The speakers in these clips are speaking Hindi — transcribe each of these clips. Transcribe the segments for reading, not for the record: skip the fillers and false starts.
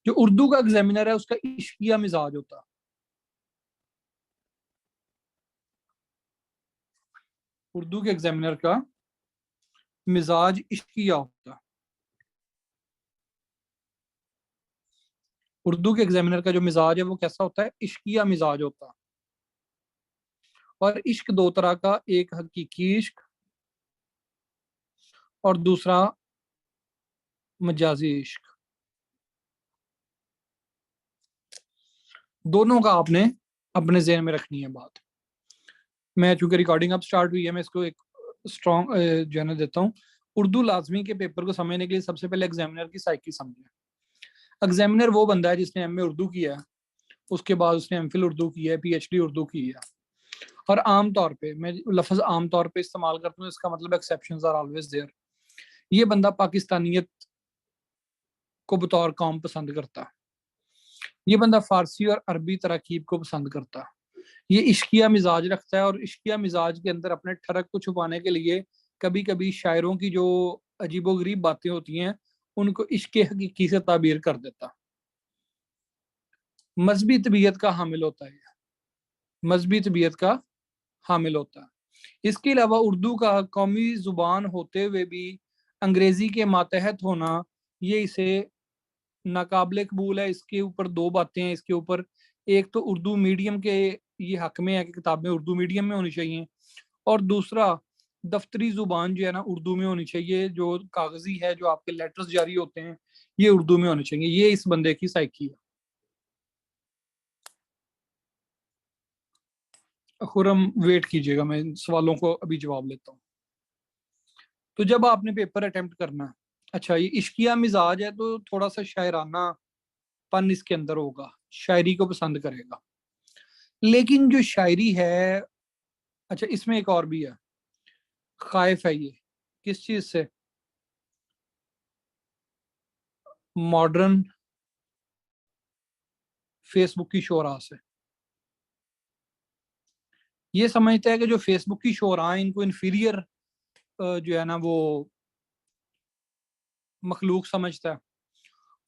जो उर्दू का एग्जामिनर है उसका इश्किया मिजाज होता है। उर्दू के एग्जामिनर का मिजाज इश्किया होता है। उर्दू के एग्जामिनर का जो मिजाज है वो कैसा होता है? इश्किया मिजाज होता है। और इश्क दो तरह का, एक हकीकी इश्क और दूसरा मजाजी इश्क। दोनों का आपने अपने जहन में रखनी है बात। मैं चूंकि रिकॉर्डिंग अब स्टार्ट हुई है, मैं इसको एक स्ट्रॉन्ग जो है ना देता हूँ। उर्दू लाजमी के पेपर को समझने के लिए सबसे पहले एग्जामिनर की साइकी समझें। एग्जामिनर वो बंदा है जिसने एमए उर्दू किया है, उसके बाद उसने एमफिल उर्दू की है, पीएचडी उर्दू की है। और आम तौर पे मैं लफ्ज आम तौर पे इस्तेमाल करता हूँ, इसका मतलब एक्सेप्शंस आर ऑलवेज देयर। ये बंदा पाकिस्तानियत को बतौर कौम पसंद करता है। ये बंदा फारसी और अरबी तरकीब को पसंद करता है। ये इश्किया मिजाज रखता है और इश्किया मिजाज के अंदर अपने ठरक को छुपाने के लिए कभी कभी शायरों की जो अजीबोगरीब बातें होती हैं उनको इश्क हकीकी से ताबीर कर देता। मजहबी तबीयत का हामिल होता है, मजहबी तबीयत का हामिल होता है। इसके अलावा उर्दू का कौमी जुबान होते हुए भी अंग्रेजी के मातहत होना, ये इसे नाकाबिल कबूल है। इसके ऊपर दो बातें हैं इसके ऊपर। एक तो उर्दू मीडियम के ये हक में है कि किताबें उर्दू मीडियम में होनी चाहिए, और दूसरा दफ्तरी जुबान जो है ना उर्दू में होनी चाहिए। जो कागजी है, जो आपके लेटर्स जारी होते हैं, ये उर्दू में होने चाहिए। ये इस बंदे की साइकी है। खुरम वेट कीजिएगा, मैं इन सवालों को अभी जवाब लेता हूँ। तो जब आपने पेपर अटेम्प्ट करना है, अच्छा ये इश्किया मिजाज है तो थोड़ा सा शायराना पन इसके अंदर होगा, शायरी को पसंद करेगा। लेकिन जो शायरी है, अच्छा इसमें एक और भी है, खाइफ है ये किस चीज से? मॉडर्न फेसबुक की शोरा से। ये समझता है कि जो फेसबुक की शोरा है इनको इन्फीरियर जो है ना वो मखलूक समझता है।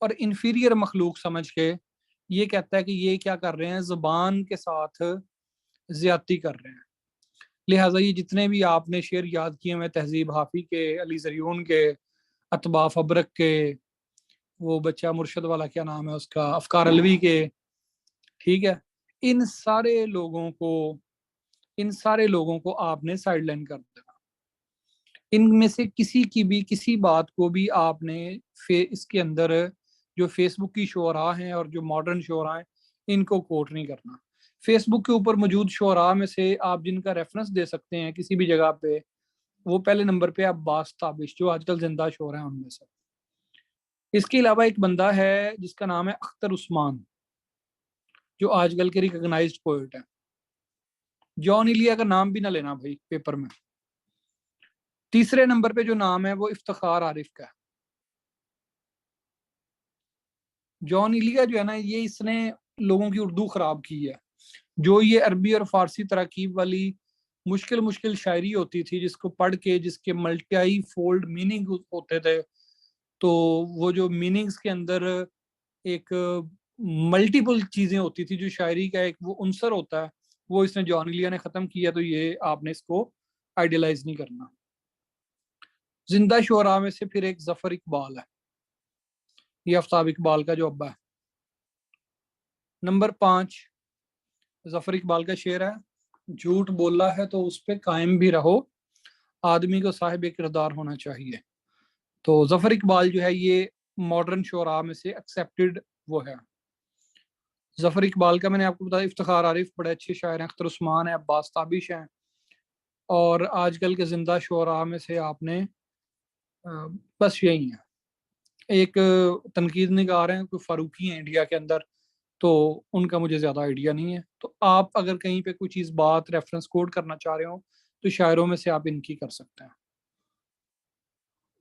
और इन्फीरियर मखलूक समझ के ये कहता है कि ये क्या कर रहे हैं, जुबान के साथ ज्यादती कर रहे हैं। लिहाजा ये जितने भी आपने शेर याद किए हुए, तहजीब हाफी के, अली जरियून के, अतबाफ अबरक के, वो बच्चा मुर्शद वाला क्या नाम है उसका, अफकार अलवी के, ठीक है, इन सारे लोगों को इन सारे लोगों को आपने साइडलाइन कर देना। इनमें से किसी की भी किसी बात को भी आपने इसके अंदर जो फेसबुक की शोरा हैं और जो मॉडर्न शोरा हैं इनको कोट नहीं करना। फेसबुक के ऊपर मौजूद शोरा में से आप जिनका रेफरेंस दे सकते हैं किसी भी जगह पे, वो पहले नंबर पे अब्बास ताबिश जो आजकल जिंदा शोर है उनमें से। इसके अलावा एक बंदा है जिसका नाम है अख्तर उस्मान, जो आजकल के रिकॉग्नाइज्ड पोएट है। जॉन इलिया का नाम भी ना लेना भाई पेपर में। तीसरे नंबर पे जो नाम है वो इफ्तिखार आरिफ का है। जॉन इलिया जो है ना, ये इसने लोगों की उर्दू खराब की है। जो ये अरबी और फारसी तरकीब वाली मुश्किल मुश्किल शायरी होती थी जिसको पढ़ के जिसके मल्टी फोल्ड मीनिंग होते थे, तो वो जो मीनिंग्स के अंदर एक मल्टीपल चीजें होती थी, जो शायरी का एक वो उनसर होता है, वो इसने जॉन इलिया ने खत्म किया। तो ये आपने इसको आइडियलाइज नहीं करना। जिंदा शोरा में से फिर एक जफर इकबाल है, ये आफ्ताब इकबाल का जो अब्बा है। नंबर 5 जफर इकबाल का शेर है, झूठ बोला है तो उस पर कायम भी रहो, आदमी को साहिब किरदार होना चाहिए। तो जफर इकबाल जो है ये मॉडर्न शोरा में से एक्सेप्टेड वो है। जफर इकबाल का मैंने आपको बताया, इफ्तिखार आरिफ बड़े अच्छे शायर हैं, अख्तर उस्मान है, अब्बास ताबिश हैं। और आजकल के जिंदा शोरा में से आपने बस यही है। एक तनकीद निगार हैं, कोई फारूकी हैं इंडिया के अंदर, तो उनका मुझे ज़्यादा आइडिया नहीं है। तो आप अगर कहीं पे कोई चीज़ बात रेफरेंस कोड करना चाह रहे हो तो शायरों में से आप इनकी कर सकते हैं।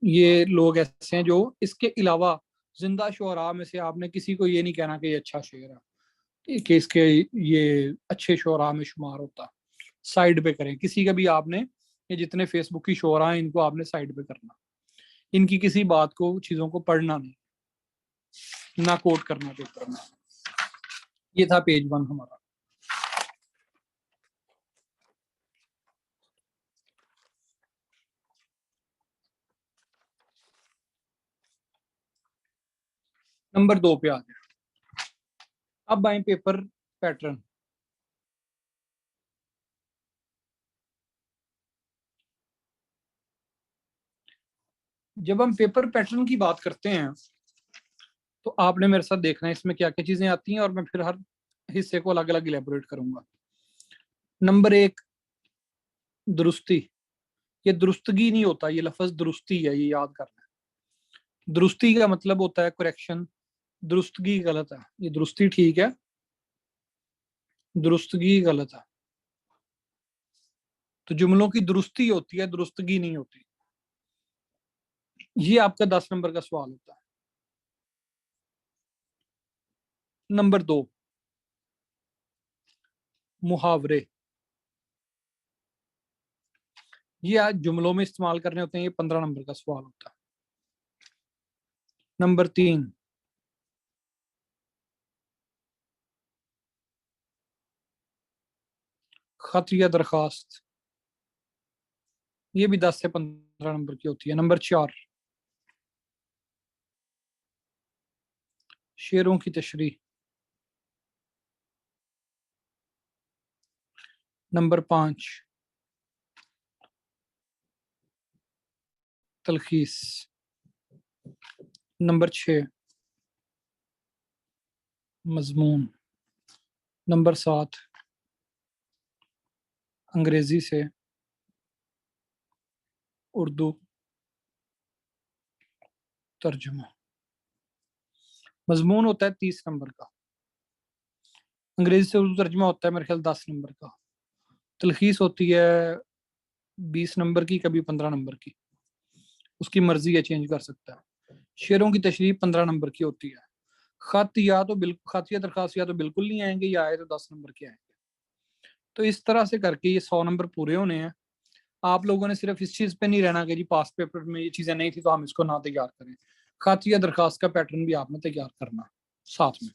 ये लोग ऐसे हैं जो इसके अलावा जिंदा शुअरा में से आपने किसी को ये नहीं कहना कि ये अच्छा शेर है कि इसके ये अच्छे शुअरा में शुमार होता। साइड पे करें किसी का भी आपने, ये जितने फेसबुक की शुअरा हैं इनको आपने साइड पे करना, इनकी किसी बात को चीज़ों को पढ़ना नहीं। ना कोट करना पेपर में। ये था पेज 1 हमारा। नंबर 2 पे आ गया। अब आए पेपर पैटर्न। जब हम पेपर पैटर्न की बात करते हैं तो आपने मेरे साथ देखना है इसमें क्या क्या चीजें आती हैं, और मैं फिर हर हिस्से को अलग अलग इलेबोरेट करूंगा। नंबर 1, दुरुस्ती। ये दुरुस्तगी नहीं होता, ये लफ्ज दुरुस्ती है, ये याद करना है। दुरुस्ती का मतलब होता है करेक्शन, दुरुस्तगी गलत है। ये दुरुस्ती ठीक है, दुरुस्तगी गलत है। तो जुमलों की दुरुस्ती होती है, दुरुस्तगी नहीं होती। ये आपका 10 नंबर का सवाल होता है। नंबर 2, मुहावरे। ये आज जुमलों में इस्तेमाल करने होते हैं, ये 15 नंबर का सवाल होता है। नंबर 3, खत या दरखास्त। ये भी 10 से 15 नंबर की होती है। नंबर 4, शेरों की तशरीह। नंबर 5, तलखीस। नंबर 6, मजमून। नंबर 7, अंग्रेजी से उर्दू तर्जुमा। मजमून होता है 30 नंबर का, अंग्रेजी से उर्दू तर्जुमा होता है मेरे ख्याल 10 नंबर का, तलखीस होती है 20 नंबर की, कभी 15 नंबर की, उसकी मर्जी है, चेंज कर सकता है। शेरों की तशरीह 15 नंबर की होती है। खत या तो बिल्कुल, खत या दरखास्त या तो बिल्कुल नहीं आएंगे, या आए तो 10 नंबर के आएंगे। तो इस तरह से करके ये 100 नंबर पूरे होने हैं। आप लोगों ने सिर्फ इस चीज पे नहीं रहना कि जी पास्ट पेपर में ये चीजें नहीं थी तो हम इसको ना तैयार करें। खत या दरखास्त का पैटर्न भी आपने तैयार करना साथ में।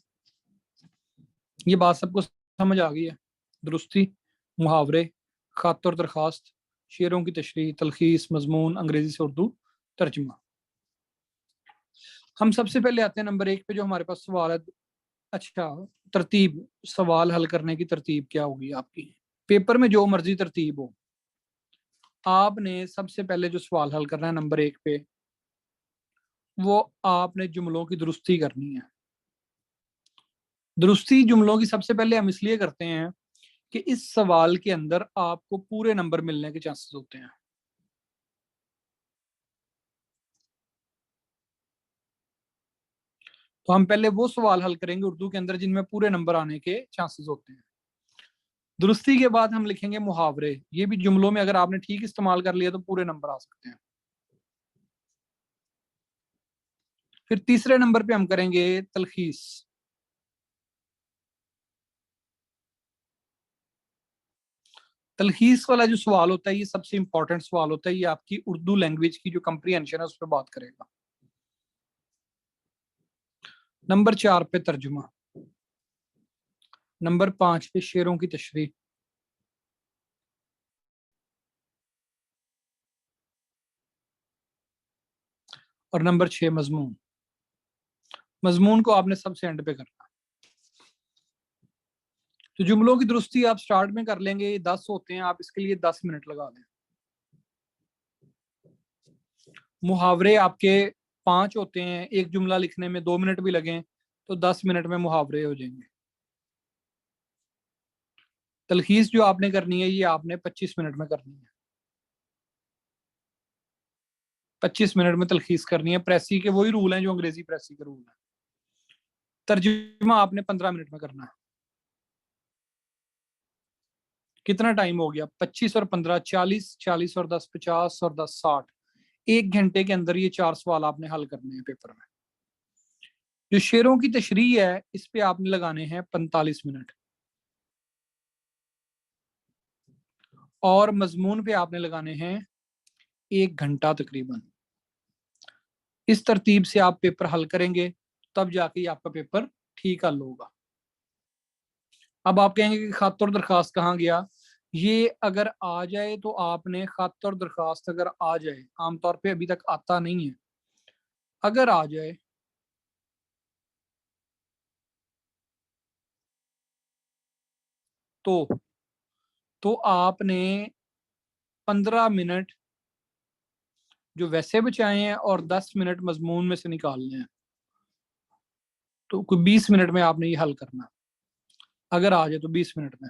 ये बात सबको समझ आ गई है? दुरुस्ती, मुहावरे, खत और दरखास्त, शेरों की तशरीह, तलखीस, मजमून, अंग्रेजी से उर्दू तर्जुमा। हम सबसे पहले आते हैं नंबर 1 पे, जो हमारे पास सवाल है। अच्छा, तरतीब, सवाल हल करने की तरतीब क्या होगी आपकी? पेपर में जो मर्जी तरतीब हो, आपने सबसे पहले जो सवाल हल करना है नंबर 1 पे, वो आपने जुमलों की दुरुस्ती करनी है। दुरुस्ती जुमलों की सबसे पहले हम इसलिए करते हैं कि इस सवाल के अंदर आपको पूरे नंबर मिलने के चांसेस होते हैं। तो हम पहले वो सवाल हल करेंगे उर्दू के अंदर जिनमें पूरे नंबर आने के चांसेस होते हैं। दुरुस्ती के बाद हम लिखेंगे मुहावरे। ये भी जुमलों में अगर आपने ठीक इस्तेमाल कर लिया तो पूरे नंबर आ सकते हैं। फिर तीसरे नंबर पे हम करेंगे तलखीस। तलखीस वाला जो सवाल होता है ये सबसे इंपॉर्टेंट सवाल होता है। ये आपकी उर्दू लैंग्वेज की जो कंप्रीहेंशन है उस पर बात करेगा। नंबर 4 पे तर्जुमा। नंबर 5 पे शेरों की तशरीह। और नंबर 6 मजमून। मजमून को आपने सबसे एंड पे करना। तो जुमलों की दुरुस्ती आप स्टार्ट में कर लेंगे, ये 10 होते हैं, आप इसके लिए 10 मिनट लगा दें। मुहावरे आपके 5 होते हैं, एक जुमला लिखने में 2 मिनट भी लगे तो 10 मिनट में मुहावरे हो जाएंगे। तलखीस जो आपने करनी है ये आपने 25 मिनट में करनी है। 25 मिनट में तलखीस करनी है। प्रेसी के वही रूल हैं जो अंग्रेजी प्रेसी के रूल हैं। तर्जुमा आपने 15 मिनट में करना है। कितना टाइम हो गया? 25 और 15 40, 40 और 10 50 और 10 60। 1 घंटे के अंदर ये 4 सवाल आपने हल करने हैं पेपर में। जो शेरों की तशरीह है इस पे आपने लगाने हैं 45 मिनट, और मजमून पे आपने लगाने हैं 1 घंटा तकरीबन। इस तरतीब से आप पेपर हल करेंगे तब जाके ही आपका पेपर ठीक हल होगा। अब आप कहेंगे कि खत और दरखास्त कहाँ गया। ये अगर आ जाए तो आपने खत और दरखास्त अगर आ जाए, आमतौर पे अभी तक आता नहीं है, अगर आ जाए तो आपने 15 मिनट जो वैसे बचाए हैं और 10 मिनट मजमून में से निकालने हैं, तो कोई 20 मिनट में आपने ये हल करना। अगर आ जाए तो 20 मिनट में।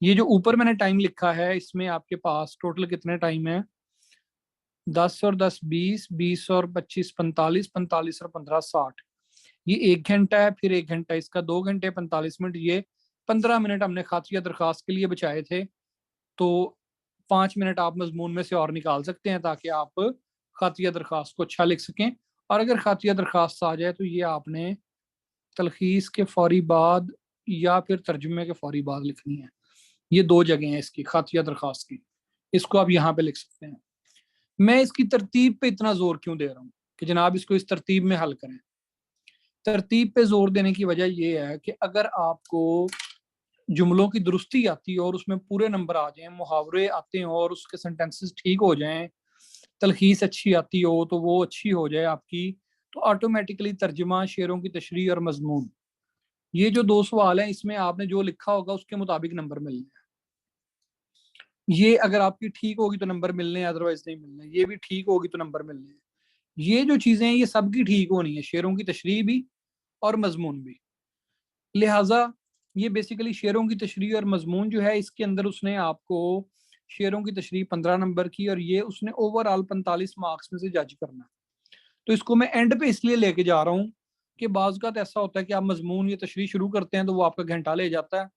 ये जो ऊपर मैंने टाइम लिखा है इसमें आपके पास टोटल कितने टाइम है, 10 और 10 20, 20 और 25 45, 45 और 15 60। ये 1 घंटा है, फिर 1 घंटा इसका, 2 घंटे 45 मिनट, ये 15 मिनट हमने खातिया दरखास्त के लिए बचाए थे। तो 5 मिनट आप मजमून में से और निकाल सकते हैं ताकि आप खातिया दरखास्त को अच्छा लिख सकें। और अगर खातिया दरखास्त आ जाए तो ये आपने तलखीस के फौरी बाद या फिर तर्जुमे के फौरी बाद लिखनी है। ये दो जगह हैं इसकी, खातिया दरखास्त की। इसको आप यहाँ पे लिख सकते हैं। मैं इसकी तरतीब पे इतना जोर क्यों दे रहा हूँ कि जनाब इसको इस तरतीब में हल करें। तरतीब पे जोर देने की वजह यह है कि अगर आपको जुमलों की दुरुस्ती आती है और उसमें पूरे नंबर आ जाएं, मुहावरे आते हैं और उसके सेंटेंसेस ठीक हो जाएं, तलखीस अच्छी आती हो तो वो अच्छी हो जाए आपकी, तो ऑटोमेटिकली तर्जमा, शेरों की तशरीह और मजमून, ये जो दो सवाल हैं इसमें आपने जो लिखा होगा उसके मुताबिक नंबर मिलने हैं। ये अगर आपकी ठीक होगी तो नंबर मिलने हैं, अदरवाइज नहीं मिलने। ये भी ठीक होगी तो नंबर मिलने हैं। ये जो चीजें हैं ये सबकी ठीक होनी है, शेरों की तशरीह भी और मजमून भी। लिहाजा ये बेसिकली शेरों की तशरीह और मजमून जो है इसके अंदर उसने आपको शेरों की तशरीह 15 नंबर की और ये उसने ओवरऑल 45 मार्क्स में से जज करना है। तो इसको मैं एंड पे इसलिए लेके जा रहा हूँ कि बाज़ का ऐसा होता है कि आप मजमून या तशरीह शुरू करते हैं तो वो आपका घंटा ले जाता है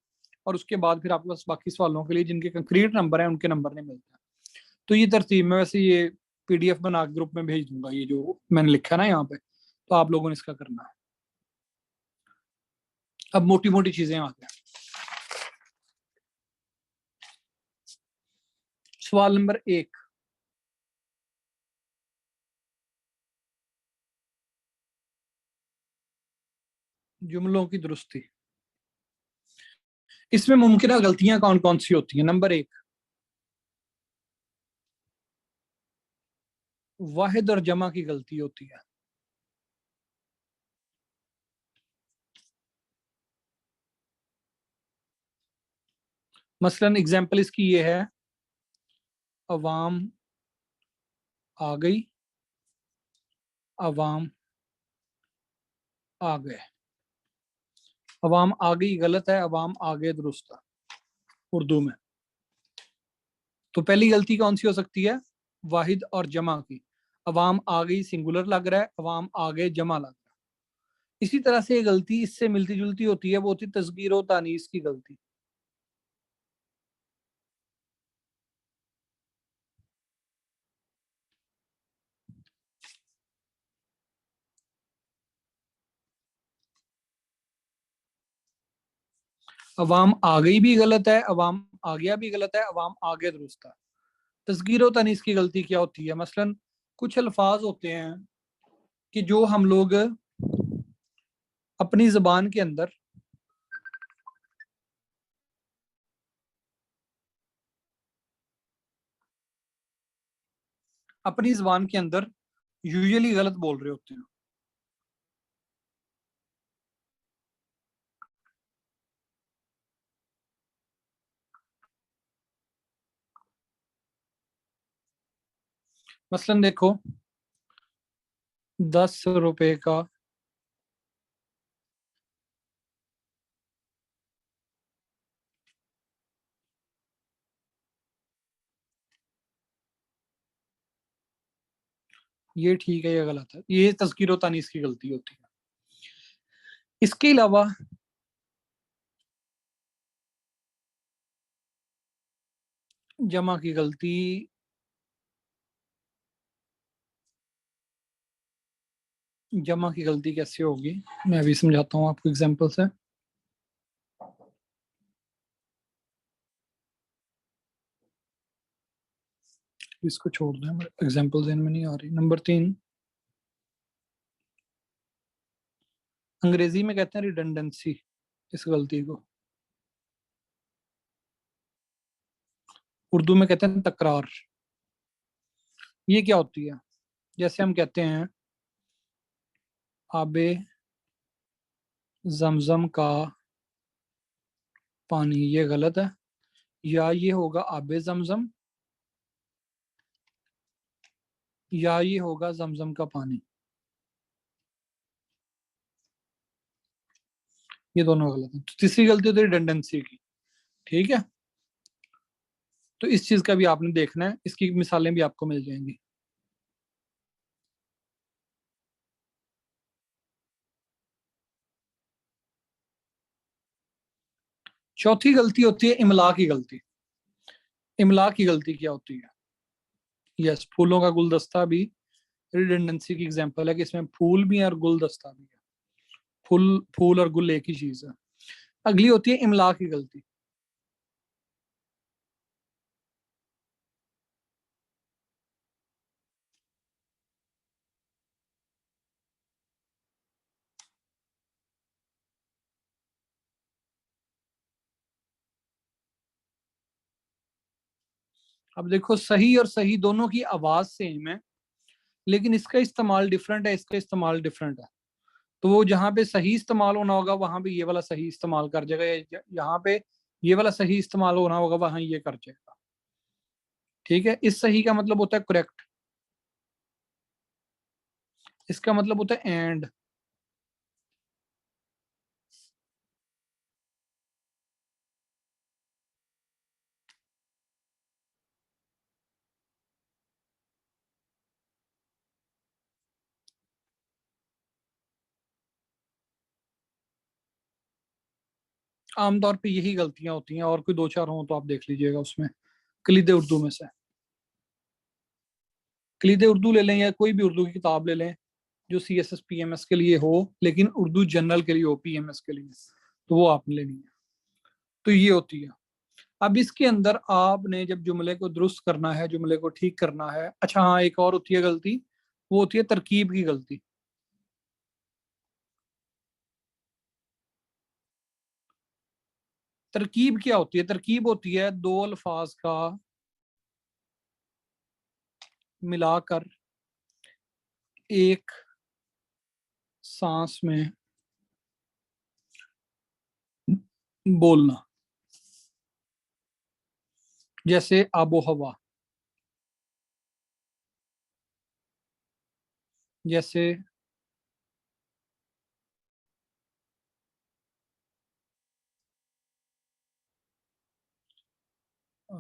और उसके बाद फिर आपके पास बाकी सवालों के लिए जिनके कंक्रीट नंबर हैं उनके नंबर नहीं मिलते। तो ये तरतीब में वैसे ये पीडीएफ बना के ग्रुप में भेज दूंगा, ये जो मैंने लिखा है ना यहाँ पे, तो आप लोगों ने इसका करना है। अब मोटी मोटी चीजें आते हैं। सवाल नंबर 1, जुमलों की दुरुस्ती। इसमें मुमकिन गलतियां कौन कौन सी होती हैं। नंबर 1, वाहिद और जमा की गलती होती है। मसलन एग्जाम्पल इसकी ये है, अवाम आ गई, अवाम आ गए। अवाम आ गई गलत है, अवाम आ गए दुरुस्त है उर्दू में। तो पहली गलती कौन सी हो सकती है, वाहिद और जमा की। अवाम आ गई सिंगुलर लग रहा है, अवाम आ गए जमा लग रहा है। इसी तरह से ये गलती इससे मिलती जुलती होती है, वो होती तस्गीर और तानीस की गलती। अवाम आ गई भी गलत है, अवाम आ गया भी गलत है, अवाम आ गए दुरुस्त है। तस्गीर और तनीस की गलती क्या होती है, मसलन कुछ अल्फाज होते हैं कि जो हम लोग अपनी जबान के अंदर अपनी जबान के अंदर यूजुअली गलत बोल रहे होते हैं। मसलन देखो, 10 रुपए का ये ठीक है या गलत है, ये तस्गीर और तानीस की गलती होती है। इसके अलावा जमा की गलती, जमा की गलती कैसे होगी मैं अभी समझाता हूँ आपको एग्जांपल से। इसको छोड़ दें, एग्जांपल में नहीं आ रही। नंबर 3, अंग्रेजी में कहते हैं रिडंडेंसी इस गलती को, उर्दू में कहते हैं तकरार। ये क्या होती है? जैसे हम कहते हैं आबे जमजम का पानी, ये गलत है। या ये होगा आबे जमजम, या ये होगा जमजम का पानी। ये दोनों गलत है। तो तीसरी गलती होती है रिडंडेंसी की। ठीक है, तो इस चीज का भी आपने देखना है, इसकी मिसालें भी आपको मिल जाएंगी। चौथी गलती होती है इमला की गलती। इमला की गलती क्या होती है? यस, फूलों का गुलदस्ता भी रिडंडेंसी की एग्जांपल है कि इसमें फूल भी है और गुलदस्ता भी है। फूल फूल और गुल एक ही चीज है। अगली होती है इमला की गलती। अब देखो, सही और सही दोनों की आवाज सेम है, लेकिन इसका इस्तेमाल डिफरेंट है, इसका इस्तेमाल डिफरेंट है। तो वो जहां पे सही इस्तेमाल होना होगा वहां पे ये वाला सही इस्तेमाल कर जाएगा, यहाँ पे ये वाला सही इस्तेमाल होना होगा वहां ये कर जाएगा। ठीक है, इस सही का मतलब होता है करेक्ट, इसका मतलब होता है एंड। आमतौर पे यही गलतियां होती हैं, और कोई दो चार हो तो आप देख लीजिएगा उसमें। कलीदे उर्दू में से कलीदे उर्दू ले लें, या कोई भी उर्दू की किताब ले लें जो CSS PMS के लिए हो, लेकिन उर्दू जनरल के लिए हो, PMS के लिए, तो वो आपने लेनी है। तो ये होती है। अब इसके अंदर आपने जब जुमले को दुरुस्त करना है, जुमले को ठीक करना है। अच्छा हाँ, एक और होती है गलती, वो होती है तरकीब की गलती। तरकीब क्या होती है? तरकीब होती है दो अल्फाज का मिलाकर एक सांस में बोलना। जैसे आबो हवा, जैसे अ,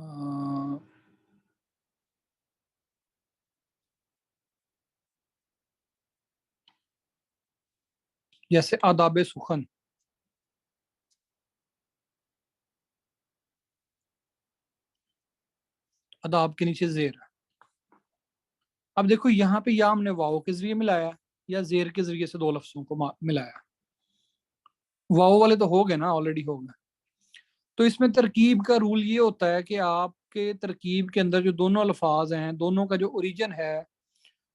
जैसे आदाब सुखन। अदाब के नीचे जेर है। अब देखो यहाँ पे या हमने वाव के जरिए मिलाया, या जेर के जरिए से दो लफ्जों को मिलाया। वाव वाले तो हो गए ना, ऑलरेडी हो गए। तो इसमें तरकीब का रूल ये होता है कि आपके तरकीब के अंदर जो दोनों अल्फाज हैं, दोनों का जो ओरिजिन है,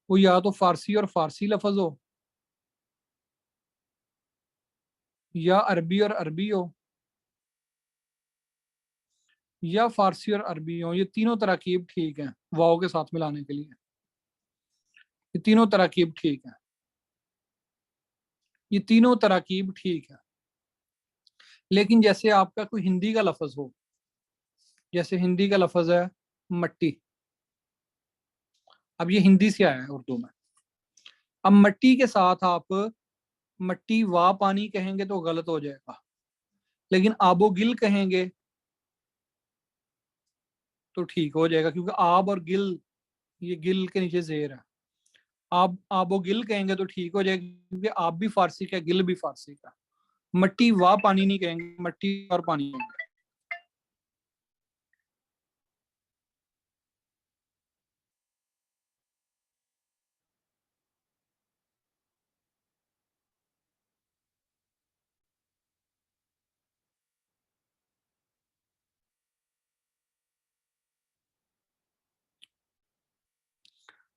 वो या तो फारसी और फारसी लफज हो, या अरबी और अरबी हो, या फारसी और अरबी हो। ये तीनों तरकीब ठीक है वाव के साथ मिलाने के लिए। ये तीनों तरकीब ठीक है, ये तीनों तरकीब ठीक है। लेकिन जैसे आपका कोई हिंदी का लफज हो, जैसे हिंदी का लफज है मट्टी। अब ये हिंदी से आया है उर्दू में। अब मट्टी के साथ आप मट्टी वा पानी कहेंगे तो गलत हो जाएगा, लेकिन आबो गिल कहेंगे तो ठीक हो जाएगा, क्योंकि आब और गिल, ये गिल के नीचे जेर है। आप आबो गिल कहेंगे तो ठीक हो जाएगा, क्योंकि आप भी फारसी का, गिल भी फारसी का। मट्टी वा पानी नहीं कहेंगे, मट्टी और पानी कहेंगे।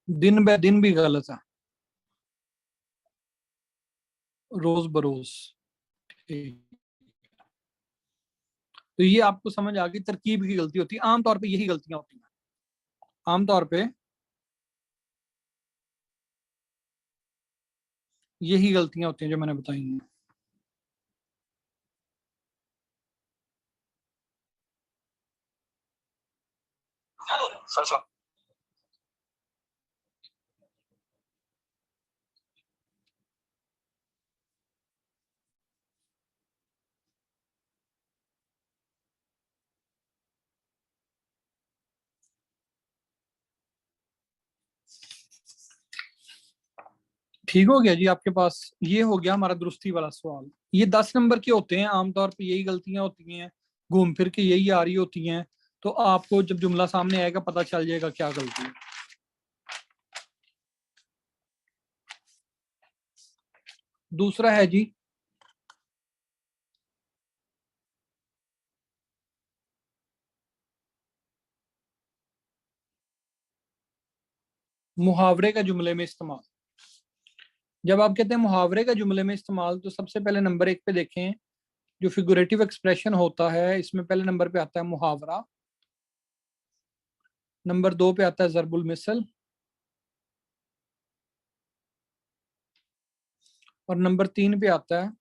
दिन ब दिन भी गलत है। रोज बरोज। ठीक। तो ये आपको समझ आ गई, तरकीब की गलती होती है, आमतौर पे यही गलतियां होती हैं आमतौर पे, यही गलतियां होती हैं जो मैंने बताई हैं। ठीक हो गया जी आपके पास, ये हो गया हमारा दुरुस्ती वाला सवाल। ये 10 नंबर के होते हैं, आमतौर पे यही गलतियां होती हैं, घूम फिर के यही आ रही होती हैं। तो आपको जब जुमला सामने आएगा पता चल जाएगा क्या गलती है। दूसरा है जी, मुहावरे का जुमले में इस्तेमाल। जब आप कहते हैं मुहावरे का जुमले में इस्तेमाल, तो सबसे पहले नंबर 1 पे देखें, जो फिगुरेटिव एक्सप्रेशन होता है इसमें पहले नंबर पे आता है मुहावरा, नंबर 2 पे आता है ज़रबुल मिसल, और नंबर 3 पे आता है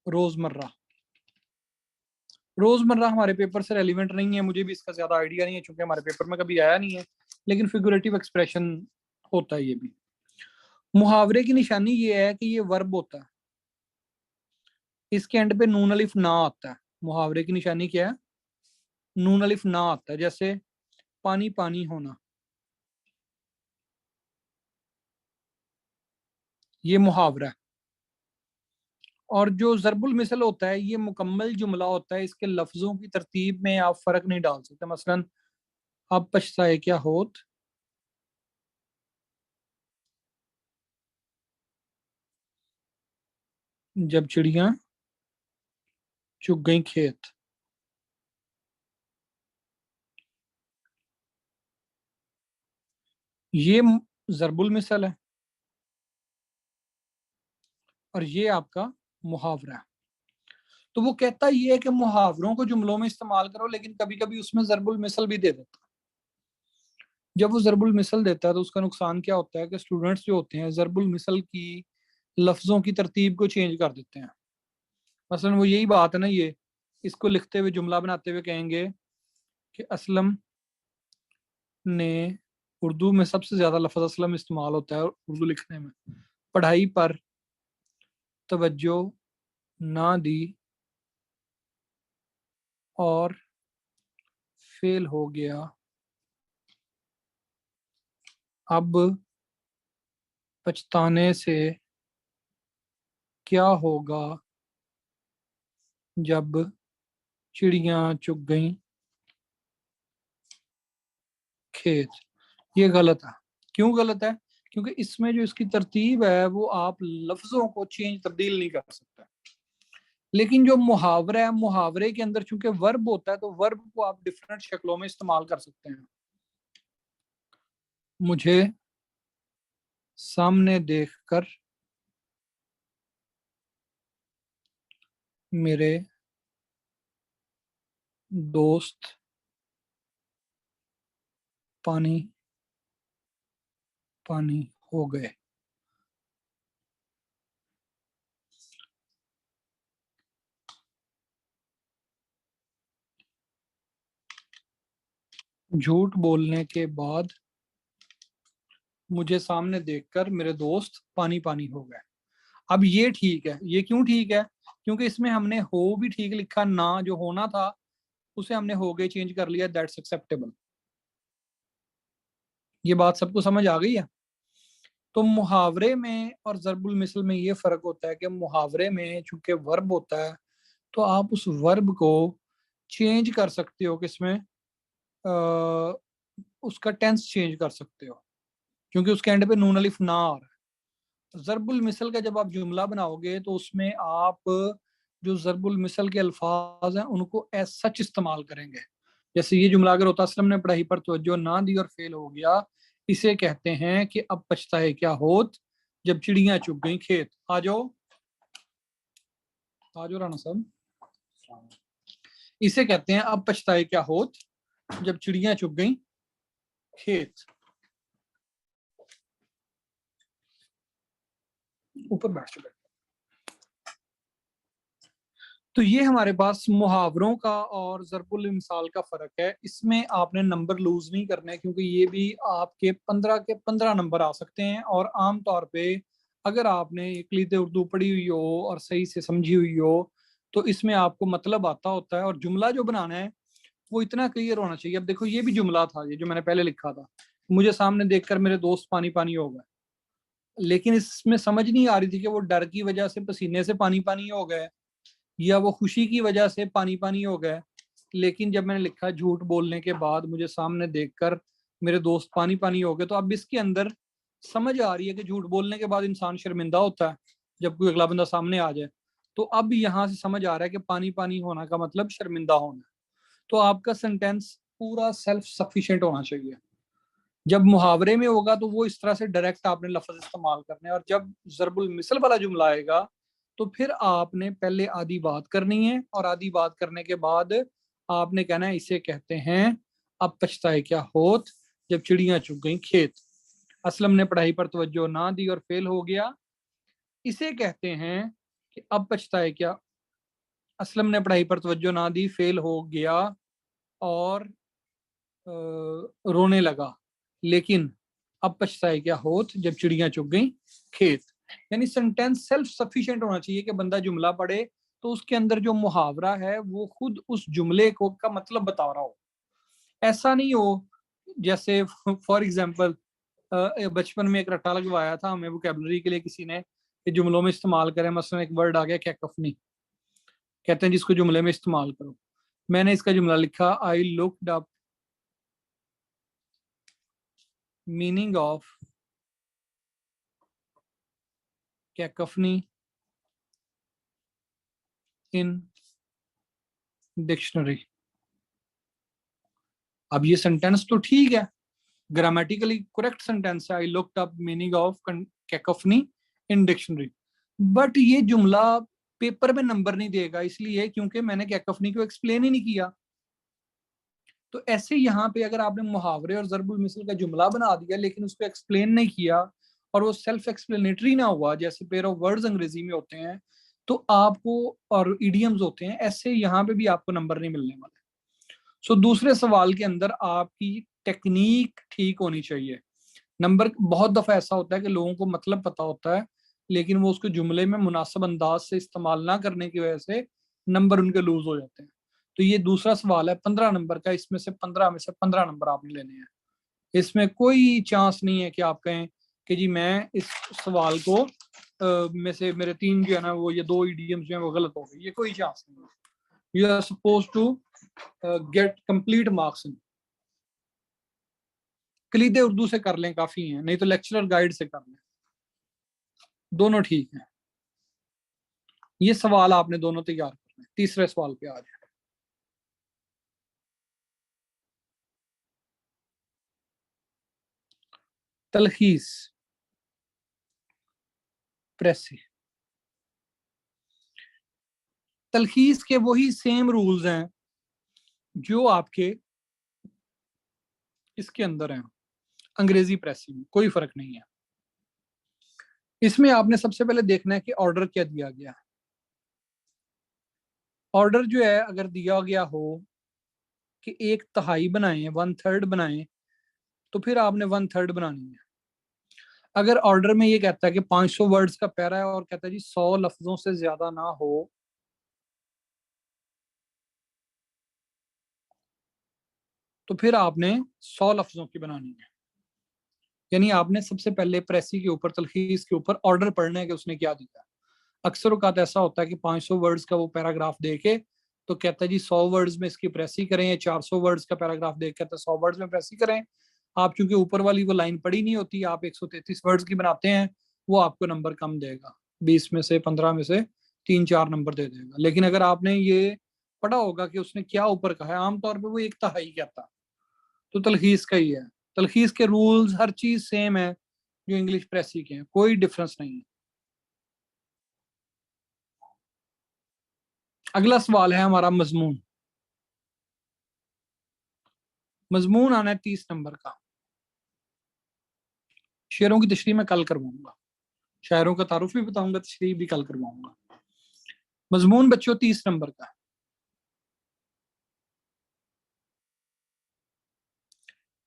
रोजमर्रा। रोजमर्रा हमारे पेपर से रेलिवेंट नहीं है, मुझे भी इसका ज्यादा आइडिया नहीं है क्योंकि हमारे पेपर में कभी आया नहीं है, लेकिन फिगुरेटिव एक्सप्रेशन होता है ये भी। मुहावरे की निशानी ये है कि ये वर्ब होता है, इसके एंड पे नून अलिफ ना आता है। मुहावरे की निशानी क्या है? नून अलिफ ना आता है। जैसे पानी पानी होना, ये मुहावरा है। और जो ज़रबुल मिसल होता है ये मुकम्मल जुमला होता है, इसके लफ्जों की तरतीब में आप फर्क नहीं डाल सकते। मसलन अब पछताए क्या होत, जब चिड़िया चुग गई खेत। ये ज़रबुल मिसल है और ये आपका मुहावरा है। तो वो कहता ये है कि मुहावरों को जुमलों में इस्तेमाल करो, लेकिन कभी कभी उसमें ज़रबुल मिसल भी दे देता है। जब वो ज़रबुल मिसल देता है तो उसका नुकसान क्या होता है कि स्टूडेंट्स जो होते हैं ज़रबुल मिसल की लफ्जों की तरतीब को चेंज कर देते हैं। मसलन वो यही बात है ना, ये इसको लिखते हुए जुमला बनाते हुए कहेंगे कि असलम ने, उर्दू में सबसे ज्यादा लफ्ज असलम इस्तेमाल होता है उर्दू लिखने में, पढ़ाई पर तवज्जो ना दी और फेल हो गया, अब पछताने से क्या होगा जब चिड़ियां चुग गईं खेत। ये गलत है। क्यों गलत है? क्योंकि इसमें जो इसकी तरतीब है वो आप लफ्जों को चेंज तब्दील नहीं कर सकते। लेकिन जो मुहावरा है, मुहावरे के अंदर चूंकि वर्ब होता है तो वर्ब को आप डिफरेंट शक्लों में इस्तेमाल कर सकते हैं। मुझे सामने देखकर मेरे दोस्त पानी पानी हो गए। झूठ बोलने के बाद मुझे सामने देखकर मेरे दोस्त पानी पानी हो गए। अब ये ठीक है। ये क्यों ठीक है? क्योंकि इसमें हमने हो भी ठीक लिखा, ना जो होना था उसे हमने हो गए चेंज कर लिया, दैट्स एक्सेप्टेबल। ये बात सबको समझ आ गई है? तो मुहावरे में और ज़रबुल मिसल में ये फर्क होता है कि मुहावरे में चूंकि वर्ब होता है तो आप उस वर्ब को चेंज कर सकते हो, किसमें उसका टेंस चेंज कर सकते हो, क्योंकि उसके एंड पे नून अलिफ ना आ रहा है। ज़रबुल मिसल का जब आप जुमला बनाओगे तो उसमें आप जो ज़रबुल मिसल के अल्फाज हैं उनको एज सच इस्तेमाल करेंगे। जैसे ये जुमला अगर होता असलम ने पढ़ाई पर तवज्जो ना दी और फेल हो गया, इसे कहते हैं कि अब पछताए क्या होत जब चिड़ियां चुग गई खेत। आ जाओ राणा साहब। इसे कहते हैं अब पछताए क्या होत, जब चिड़ियां चुग गई खेत। ऊपर बैठ चुके। तो ये हमारे पास मुहावरों का और ज़रबुल इमसाल का फर्क है। इसमें आपने नंबर लूज नहीं करने, क्योंकि ये भी आपके 15 के 15 नंबर आ सकते हैं। और आम तौर पे अगर आपने इकलीद उर्दू पढ़ी हुई हो और सही से समझी हुई हो तो इसमें आपको मतलब आता होता है, और जुमला जो बनाना है वो इतना क्लियर होना चाहिए। अब देखो ये भी जुमला था, ये जो मैंने पहले लिखा था, मुझे सामने देखकर मेरे दोस्त पानी पानी हो गए, लेकिन इसमें समझ नहीं आ रही थी कि वो डर की वजह से पसीने से पानी पानी हो गए या वो खुशी की वजह से पानी पानी हो गए। लेकिन जब मैंने लिखा झूठ बोलने के बाद मुझे सामने देखकर मेरे दोस्त पानी पानी हो गए, तो अब इसके अंदर समझ आ रही है कि झूठ बोलने के बाद इंसान शर्मिंदा होता है जब कोई अगला बंदा सामने आ जाए। तो अब यहाँ से समझ आ रहा है कि पानी पानी होना का मतलब शर्मिंदा होना। तो आपका सेंटेंस पूरा सेल्फ सफिशिएंट होना चाहिए। जब मुहावरे में होगा तो वो इस तरह से डायरेक्ट आपने लफ्ज इस्तेमाल करने, और जब ज़रबुल मिसल वाला जुमला आएगा तो फिर आपने पहले आधी बात करनी है, और आधी बात करने के बाद आपने कहना है इसे कहते हैं अब पछताए क्या होत, जब चिड़ियां चुग गई खेत। असलम ने पढ़ाई पर तवज्जो ना दी और फेल हो गया, इसे कहते हैं कि अब पछताए क्या। असलम ने पढ़ाई पर तवज्जो ना दी, फेल हो गया और रोने लगा, लेकिन अब पछताए क्या होत, जब चिड़ियां चुग गई खेत। यानी सेंटेंस सेल्फ सफिशिएंट होना चाहिए कि बंदा जुमला पढ़े तो उसके अंदर जो मुहावरा है वो खुद उस जुमले को का मतलब बता रहा हो। ऐसा नहीं हो जैसे फॉर एग्जाम्पल बचपन में एक रट्टा लगवाया था हमें वोकेबलरी के लिए किसी ने कि जुमलों में इस्तेमाल करें। मसलन एक वर्ड आ गया कैकोफनी, कहते हैं जिसको जुमले में इस्तेमाल करो। मैंने इसका जुमला लिखा, I looked up meaning of cacophony in dictionary. अब ये सेंटेंस तो ठीक है, ग्रामेटिकली करेक्ट सेंटेंस है, I looked up meaning of cacophony in dictionary. But ये जुमला पेपर में नंबर नहीं देगा, इसलिए क्योंकि मैंने कैकोफनी को एक्सप्लेन ही नहीं किया। तो ऐसे यहाँ पे अगर आपने मुहावरे और ज़रबुल मिसल का जुमला बना दिया लेकिन उसको एक्सप्लेन नहीं किया और वो सेल्फ एक्सप्लेनेटरी ना हुआ, जैसे पेयर ऑफ वर्ड्स अंग्रेजी में होते हैं तो आपको, और इडियम्स होते हैं, ऐसे यहाँ पे भी आपको नंबर नहीं मिलने वाले। सो दूसरे सवाल के अंदर आपकी टेक्निक ठीक होनी चाहिए। नंबर बहुत दफा ऐसा होता है कि लोगों को मतलब पता होता है लेकिन वो उसको जुमले में मुनासिब अंदाज से इस्तेमाल ना करने की वजह से नंबर उनके लूज हो जाते हैं। तो ये दूसरा सवाल है 15 नंबर का, इसमें से 15 में से 15 नंबर आपने लेने हैं। इसमें कोई चांस नहीं है कि आप कहें कि जी मैं इस सवाल को में से मेरे 3 जो है ना वो ये 2 इडियम्स जो है वो गलत हो गए, ये कोई चांस नहीं है। You are supposed to get complete marks in. कलीदे उर्दू से कर लें काफी है, नहीं तो लेक्चरर गाइड से कर लें, दोनों ठीक है। ये सवाल आपने दोनों तैयार करने। तीसरे सवाल पे आ जाए। तलखीस प्रेसी। तलखीस के वही सेम रूल्स हैं जो आपके इसके अंदर हैं अंग्रेजी प्रेसी में, कोई फर्क नहीं है। इसमें आपने सबसे पहले देखना है कि ऑर्डर क्या दिया गया है। ऑर्डर जो है अगर दिया गया हो कि 1/3 बनाएं, 1/3 बनाएं, तो फिर आपने 1/3 बनानी है। अगर ऑर्डर में ये कहता है कि 500 वर्ड्स का पैरा है और कहता है जी 100 लफ्जों से ज्यादा ना हो, तो फिर आपने 100 लफ्जों की बनानी है। यानी आपने सबसे पहले प्रेसी के ऊपर, तलखीस के ऊपर ऑर्डर पढ़ना है कि उसने क्या दिया। अक्सर औकात ऐसा होता है कि 500 वर्ड्स का वो पैराग्राफ देके तो कहता है जी 100 वर्ड्स में इसकी प्रेसी करें, या 400 वर्ड्स का पैराग्राफ देख कहता है 100 वर्ड्स में प्रेसी करें। आप चूंकि ऊपर वाली वो लाइन पढ़ी नहीं होती, आप 133 वर्ड्स की बनाते हैं, वो आपको नंबर कम देगा, 20 में से 15 में से 3-4 नंबर दे देगा। लेकिन अगर आपने ये पढ़ा होगा कि उसने क्या ऊपर कहा है, आमतौर पर वो 1/3 कहता, तो तलखीस का ही है। तलखीस के रूल्स हर चीज सेम है, जो इंग्लिश प्रेसी के हैं, कोई डिफरेंस नहीं है। अगला सवाल है हमारा मजमून। मजमून आना है 30 नंबर का। शेरों की तशरीह मैं कल करवाऊंगा, शायरों का तारुफ भी बताऊंगा, तशरीह भी कल करवाऊंगा। मजमून बच्चों 30 नंबर का।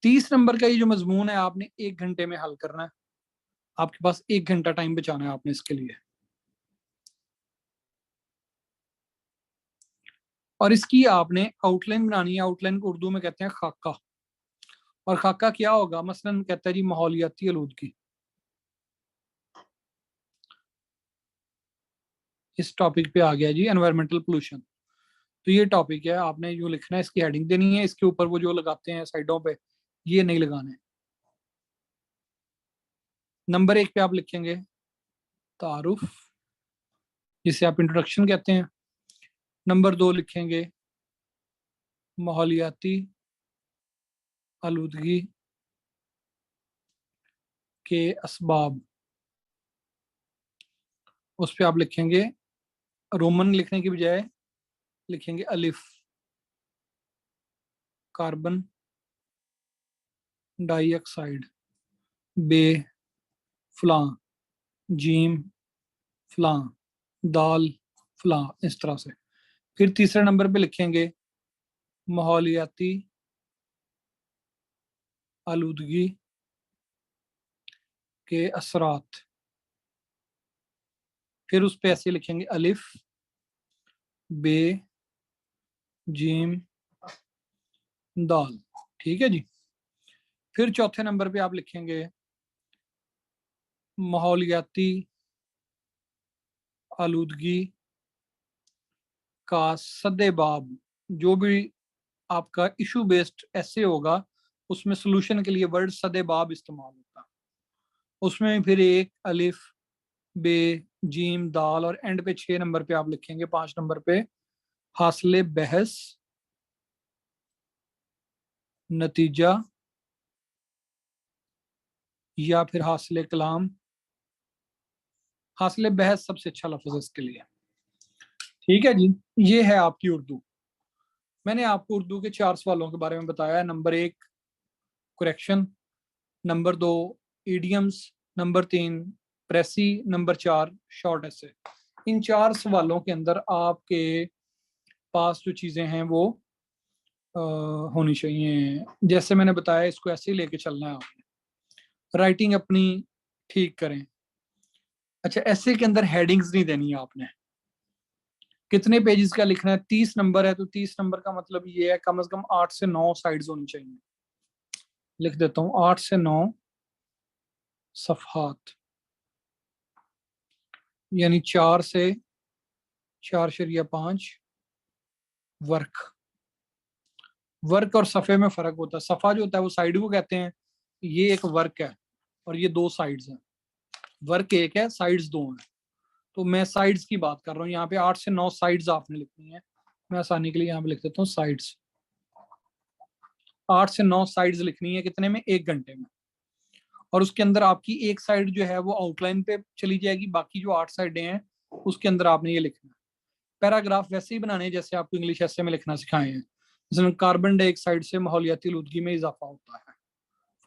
30 नंबर का ये जो मजमून है आपने 1 घंटे में हल करना है। आपके पास 1 घंटा टाइम बचाना है आपने इसके लिए। और इसकी आपने आउटलाइन बनानी है। आउटलाइन को उर्दू में कहते हैं खाका। और खाका क्या होगा? मसलन कहता है जी माहौलियाती आलूदगी। इस टॉपिक पे आ गया जी एनवायरमेंटल पोल्यूशन। तो ये टॉपिक है, आपने यूं लिखना है, इसकी हेडिंग देनी है, इसके ऊपर वो जो लगाते हैं साइडों पे ये नहीं लगाने। नंबर 1 पे आप लिखेंगे तारुफ, जिसे आप इंट्रोडक्शन कहते हैं। नंबर 2 लिखेंगे माहौलियाती आलूदगी के असबाब। उस पर आप लिखेंगे, रोमन लिखने की बजाय लिखेंगे अलिफ, कार्बन डाइऑक्साइड, बे फलां, जीम फलां, दाल फलां, इस तरह से। फिर तीसरे नंबर पे लिखेंगे माहौलियाती आलूदगी के असरात। फिर उस पे ऐसे लिखेंगे अलिफ, बे, जीम, दाल। ठीक है जी। फिर चौथे नंबर पे आप लिखेंगे माहौलियाती आलूदगी का सदेबाब। जो भी आपका इशू बेस्ड ऐसे होगा उसमें सोल्यूशन के लिए वर्ड सदेबाब इस्तेमाल होता है। उसमें फिर एक अलिफ, बे, जीम, दाल, और एंड पे 6 नंबर पे आप लिखेंगे, 5 नंबर पे हासिले बहस, नतीजा, या फिर हासिले कलाम। हासिले बहस सबसे अच्छा लफ्ज है इसके लिए। ठीक है जी। ये है आपकी उर्दू। मैंने आपको उर्दू के 4 सवालों के बारे में बताया। Number 1 correction, number 2 idioms, number 3 precis, number 4 short ऐसे। इन 4 सवालों के अंदर आपके पास जो चीजें हैं वो होनी चाहिए। जैसे मैंने बताया, इसको ऐसे ही लेके चलना है आपने। राइटिंग अपनी ठीक करें। अच्छा, ऐसे के अंदर हेडिंग्स नहीं देनी है आपने। कितने पेजेस का लिखना है? 30 नंबर है तो 30 नंबर का मतलब ये है कम से कम 8 से 9 साइड्स होनी चाहिए। लिख देता हूं 8 से 9 सफहात, यानी 4 से 4.5 वर्क। वर्क और सफ़े में फर्क होता है। सफ़ा जो होता है वो साइड को कहते हैं, ये एक वर्क है और ये 2 साइड्स हैं। वर्क एक है, साइड्स 2 हैं। तो मैं साइड्स की बात कर रहा हूँ। यहाँ पे 8 से 9 साइड्स आपने लिखनी है। मैं आसानी के लिए यहाँ पे लिख देता हूँ साइड्स। 8 से 9 साइड्स लिखनी है। कितने में? 1 घंटे में। और उसके अंदर आपकी एक साइड जो है वो आउटलाइन पे चली जाएगी, बाकी जो 8 साइडें हैं उसके अंदर आपने ये लिखना है। पैराग्राफ वैसे ही बनाने हैं जैसे आपको इंग्लिश ऐसे में लिखना सिखाए हैं। जैसे कार्बन डाइऑक्साइड से माहौलियाती आलूदगी में इजाफा होता है,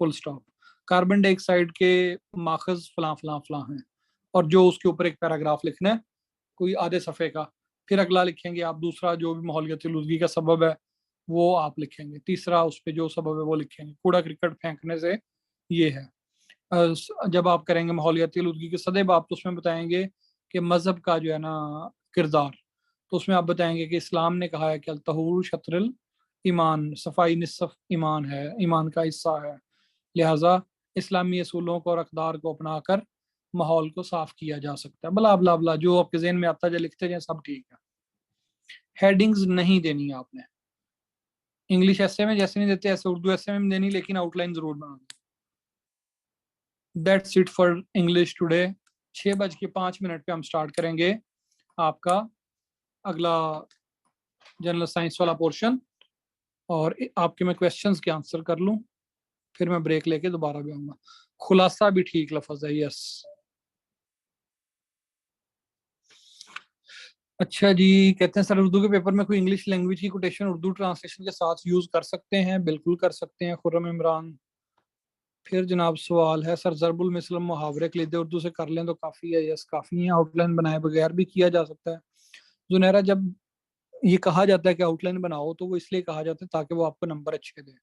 फुल स्टॉप। कार्बन डाइऑक्साइड के माखज फलां फलां फलां हैं, और जो उसके ऊपर एक पैराग्राफ लिखना है कोई आधे सफ़े का। फिर अगला लिखेंगे आप दूसरा, जो भी माहौलियाती आलूदगी का सबब है वो आप लिखेंगे। तीसरा उस पर जो सबब है वो लिखेंगे। कूड़ा क्रिकेट फेंकने से ये है। जब आप करेंगे माहौलियाती आलूदगी के सदैव, तो उसमें बताएंगे कि मजहब का जो है ना किरदार। तो उसमें आप बताएंगे कि इस्लाम ने कहा है कि अल-तहूर शत्रल ईमान, सफाई निसफ ईमान है, ईमान का हिस्सा है। लिहाजा इस्लामी असूलों को और अकदार को अपनाकर माहौल को साफ किया जा सकता है। बला बला बला जो आपके जहन में आता है, लिखते जाए, सब ठीक है। हेडिंग्स नहीं देनी है आपने। इंग्लिश ऐसे में जैसे नहीं देते ऐसे उर्दू ऐसे में देनी, लेकिन आउटलाइन जरूर बनानी। That's it for English today. 6:05 पे हम स्टार्ट करेंगे आपका अगला जनरल साइंस वाला पोर्शन। और आपके मैं क्वेश्चंस के आंसर कर लूं, फिर मैं ब्रेक लेके दोबारा भी आऊंगा। खुलासा भी ठीक लफ्ज है, यस। अच्छा जी, कहते हैं सर उर्दू के पेपर में कोई इंग्लिश लैंग्वेज की कोटेशन उर्दू ट्रांसलेशन के साथ यूज कर सकते हैं? बिल्कुल कर सकते हैं, खुर्रम इमरान। फिर जनाब सवाल है सर, ज़रबुल मिसल मुहावरे कलीदे उर्दू से कर लें तो काफ़ी है? यस काफ़ी है, आउटलाइन बनाए बगैर भी किया जा सकता है। जुनैरा, जब ये कहा जाता है कि आउटलाइन बनाओ तो वो इसलिए कहा जाता है ताकि वो आपको नंबर अच्छे दे।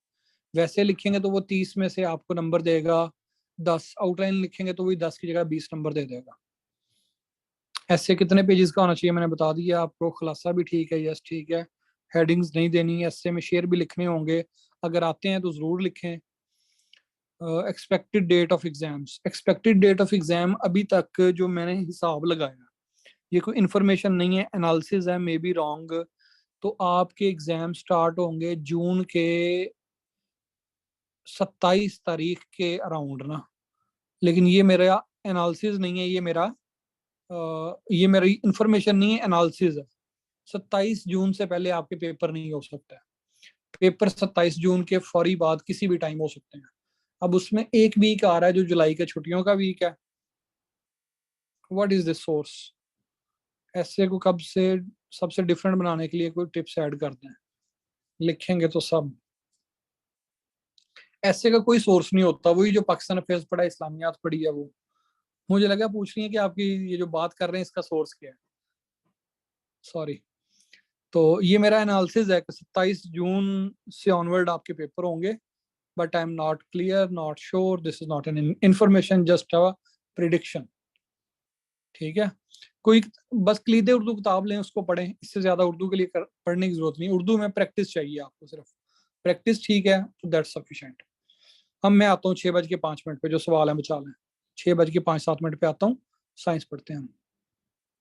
वैसे लिखेंगे तो वो 30 में से आपको नंबर देगा 10, आउटलाइन लिखेंगे तो वही 10 की जगह 20 नंबर दे देगा। ऐसे कितने पेजेस का होना चाहिए मैंने बता दिया आपको। खुलासा भी ठीक है, यस ठीक है। हेडिंग्स नहीं देनी है, ऐसे में शेयर भी लिखने होंगे, अगर आते हैं तो ज़रूर लिखें। Expected date of exams, expected date of exam अभी तक जो मैंने हिसाब लगाया, ये कोई इन्फॉर्मेशन नहीं है, एनालिसिस है, मे बी रॉन्ग। तो आपके एग्जाम स्टार्ट होंगे जून के 27 तारीख के अराउंड ना, लेकिन ये मेरा एनालिसिस नहीं है, ये मेरी इंफॉर्मेशन नहीं है, एनालिसिस है। 27 जून से पहले आपके पेपर नहीं हो सकता है। पेपर 27 जून के फौरी बाद किसी भी टाइम हो सकते हैं। अब उसमें एक वीक आ रहा है जो जुलाई के छुट्टियों का वीक है। What is this source? ऐसे को कब से सबसे डिफरेंट बनाने के लिए कोई टिप्स ऐड करते हैं, लिखेंगे तो सब। ऐसे का कोई सोर्स नहीं होता, वही जो पाकिस्तान अफेयर्स पढ़ा है, इस्लामियात पढ़ी है वो। मुझे लगा पूछ रही है कि आपकी ये जो बात कर रहे हैं इसका सोर्स क्या है। सॉरी। तो ये मेरा एनालिसिस है कि 27 जून से ऑनवर्ड आपके पेपर होंगे, but I am not clear, not sure, this is not an information, just a prediction. ठीक है। कोई बस कलीदे उर्दू किताब लें, उसको पढ़ें, इससे ज्यादा उर्दू के लिए पढ़ने की जरूरत नहीं। उर्दू में प्रैक्टिस चाहिए आपको, सिर्फ प्रैक्टिस ठीक है तो दैट्स सफिशिएंट। हम मैं आता हूँ 6:05 पे, जो सवाल है बचा लें। 6:05-7 पे आता हूँ, साइंस पढ़ते हैं हम।